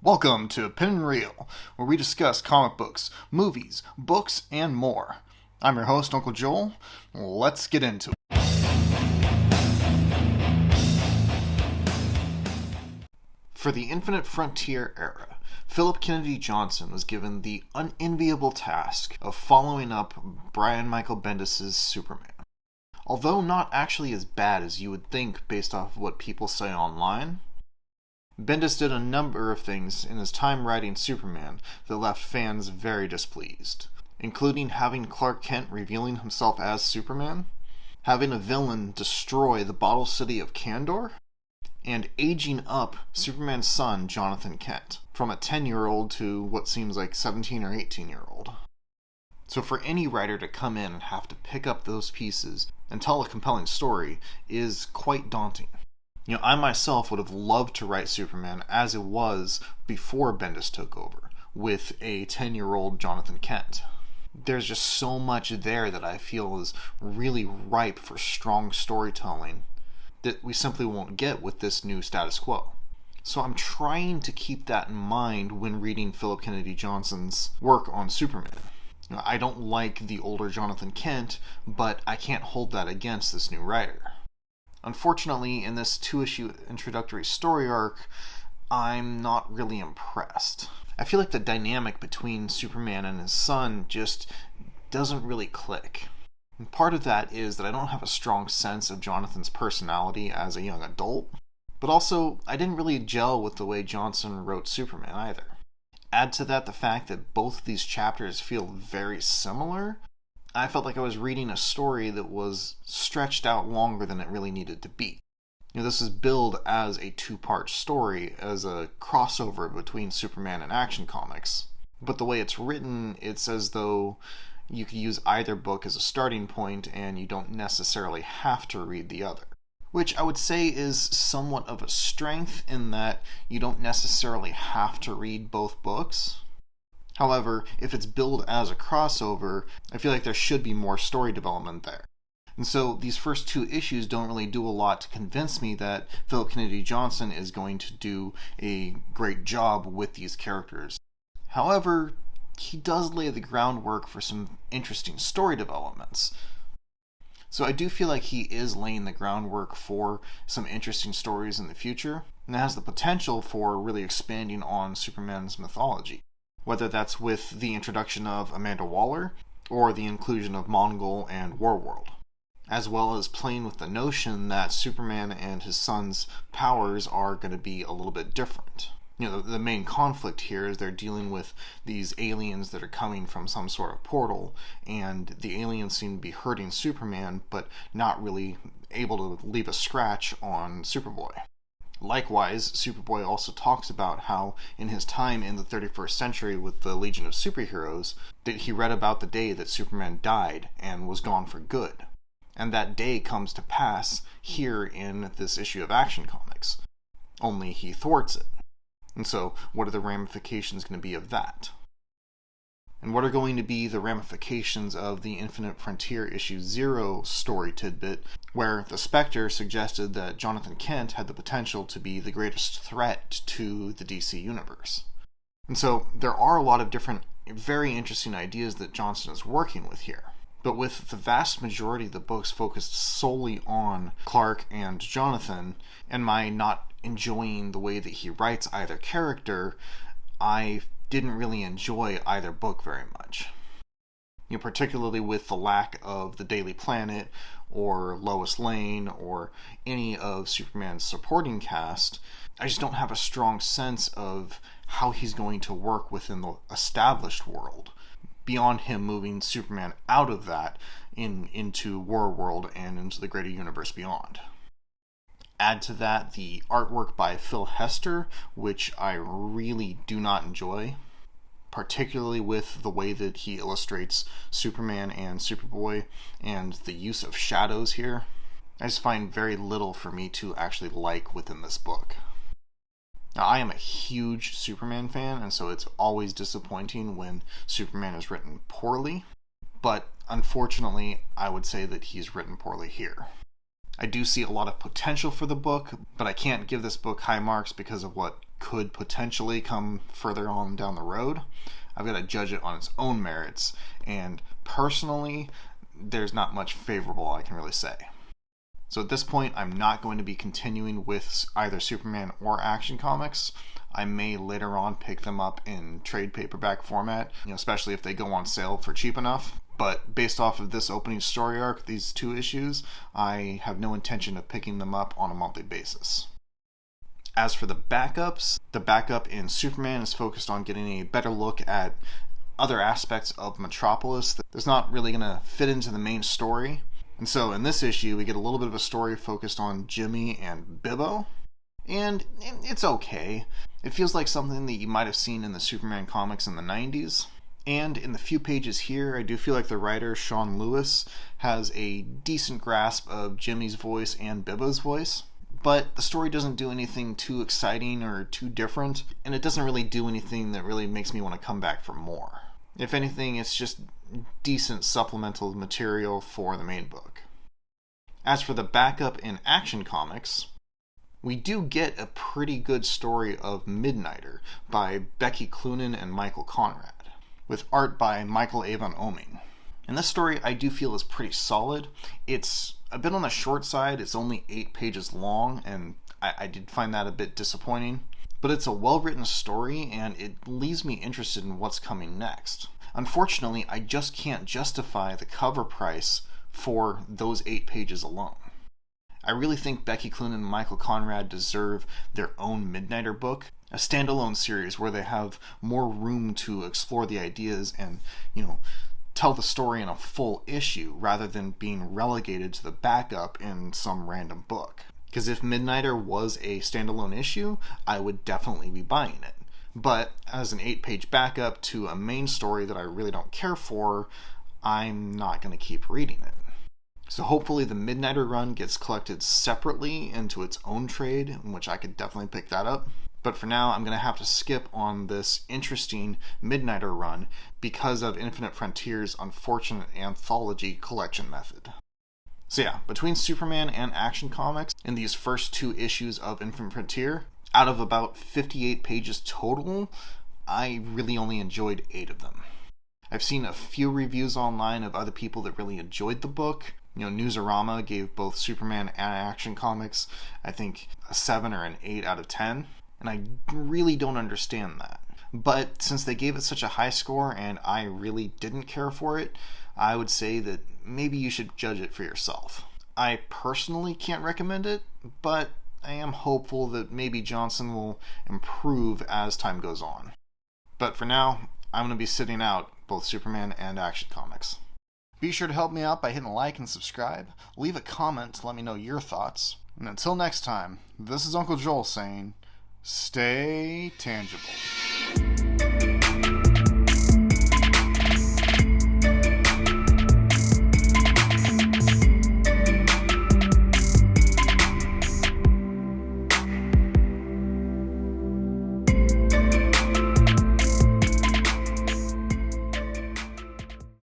Welcome to Pin and Reel, where we discuss comic books, movies, books, and more. I'm your host, Uncle Joel. Let's get into it. For the Infinite Frontier era, Philip Kennedy Johnson was given the unenviable task of following up Brian Michael Bendis' Superman. Although not actually as bad as you would think based off of what people say online, Bendis did a number of things in his time writing Superman that left fans very displeased, including having Clark Kent revealing himself as Superman, having a villain destroy the bottle city of Kandor, and aging up Superman's son, Jonathan Kent, from a 10-year-old to what seems like 17 or 18-year-old. So for any writer to come in and have to pick up those pieces and tell a compelling story is quite daunting. I myself would have loved to write Superman as it was before Bendis took over, with a 10-year-old Jonathan Kent. There's just so much there that I feel is really ripe for strong storytelling that we simply won't get with this new status quo. So I'm trying to keep that in mind when reading Philip Kennedy Johnson's work on Superman. I don't like the older Jonathan Kent, but I can't hold that against this new writer. Unfortunately, in this 2-issue introductory story arc, I'm not really impressed. I feel like the dynamic between Superman and his son just doesn't really click. And part of that is that I don't have a strong sense of Jonathan's personality as a young adult, but also I didn't really gel with the way Johnson wrote Superman either. Add to that the fact that both of these chapters feel very similar. I felt like I was reading a story that was stretched out longer than it really needed to be. This is billed as a 2-part story, as a crossover between Superman and Action Comics. But the way it's written, it's as though you could use either book as a starting point and you don't necessarily have to read the other. Which I would say is somewhat of a strength in that you don't necessarily have to read both books. However, if it's billed as a crossover, I feel like there should be more story development there. And so these first 2 issues don't really do a lot to convince me that Philip Kennedy Johnson is going to do a great job with these characters. However, he does lay the groundwork for some interesting story developments. So I do feel like he is laying the groundwork for some interesting stories in the future, and it has the potential for really expanding on Superman's mythology. Whether that's with the introduction of Amanda Waller, or the inclusion of Mongol and Warworld, as well as playing with the notion that Superman and his son's powers are going to be a little bit different. The main conflict here is they're dealing with these aliens that are coming from some sort of portal, and the aliens seem to be hurting Superman, but not really able to leave a scratch on Superboy. Likewise, Superboy also talks about how in his time in the 31st century with the Legion of Superheroes, that he read about the day that Superman died and was gone for good. And that day comes to pass here in this issue of Action Comics. Only he thwarts it. And so, what are the ramifications going to be of that? And what are going to be the ramifications of the Infinite Frontier issue 0 story tidbit, where the Spectre suggested that Jonathan Kent had the potential to be the greatest threat to the DC universe? And so, there are a lot of different, very interesting ideas that Johnson is working with here. But with the vast majority of the books focused solely on Clark and Jonathan, and my not enjoying the way that he writes either character, I didn't really enjoy either book very much. Particularly with the lack of the Daily Planet, or Lois Lane, or any of Superman's supporting cast, I just don't have a strong sense of how he's going to work within the established world, beyond him moving Superman out of that into Warworld and into the greater universe beyond. Add to that the artwork by Phil Hester, which I really do not enjoy, particularly with the way that he illustrates Superman and Superboy and the use of shadows here. I just find very little for me to actually like within this book. Now, I am a huge Superman fan, and so it's always disappointing when Superman is written poorly, but unfortunately, I would say that he's written poorly here. I do see a lot of potential for the book, but I can't give this book high marks because of what could potentially come further on down the road. I've got to judge it on its own merits, and personally, there's not much favorable I can really say. So at this point, I'm not going to be continuing with either Superman or Action Comics. I may later on pick them up in trade paperback format, especially if they go on sale for cheap enough. But based off of this opening story arc, these 2 issues, I have no intention of picking them up on a monthly basis. As for the backups, the backup in Superman is focused on getting a better look at other aspects of Metropolis that's not really going to fit into the main story. And so in this issue, we get a little bit of a story focused on Jimmy and Bibbo. And it's okay. It feels like something that you might have seen in the Superman comics in the 90s. And in the few pages here, I do feel like the writer, Sean Lewis, has a decent grasp of Jimmy's voice and Bibbo's voice. But the story doesn't do anything too exciting or too different, and it doesn't really do anything that really makes me want to come back for more. If anything, it's just decent supplemental material for the main book. As for the backup in Action Comics, we do get a pretty good story of Midnighter by Becky Cloonan and Michael Conrad, with art by Michael Avon Oeming. And this story I do feel is pretty solid. It's a bit on the short side, it's only 8 pages long, and I did find that a bit disappointing. But it's a well-written story, and it leaves me interested in what's coming next. Unfortunately, I just can't justify the cover price for those 8 pages alone. I really think Becky Cloonan and Michael Conrad deserve their own Midnighter book, a standalone series where they have more room to explore the ideas and, tell the story in a full issue rather than being relegated to the backup in some random book. Because if Midnighter was a standalone issue, I would definitely be buying it. But as an 8-page backup to a main story that I really don't care for, I'm not going to keep reading it. So hopefully the Midnighter run gets collected separately into its own trade, in which I could definitely pick that up. But for now, I'm going to have to skip on this interesting Midnighter run because of Infinite Frontier's unfortunate anthology collection method. So yeah, between Superman and Action Comics in these first 2 issues of Infinite Frontier, out of about 58 pages total, I really only enjoyed 8 of them. I've seen a few reviews online of other people that really enjoyed the book. Newsarama gave both Superman and Action Comics, I think, a 7 or an 8 out of 10. And I really don't understand that. But since they gave it such a high score and I really didn't care for it, I would say that maybe you should judge it for yourself. I personally can't recommend it, but I am hopeful that maybe Johnson will improve as time goes on. But for now, I'm going to be sitting out both Superman and Action Comics. Be sure to help me out by hitting like and subscribe. Leave a comment to let me know your thoughts. And until next time, this is Uncle Joel saying, stay tangible.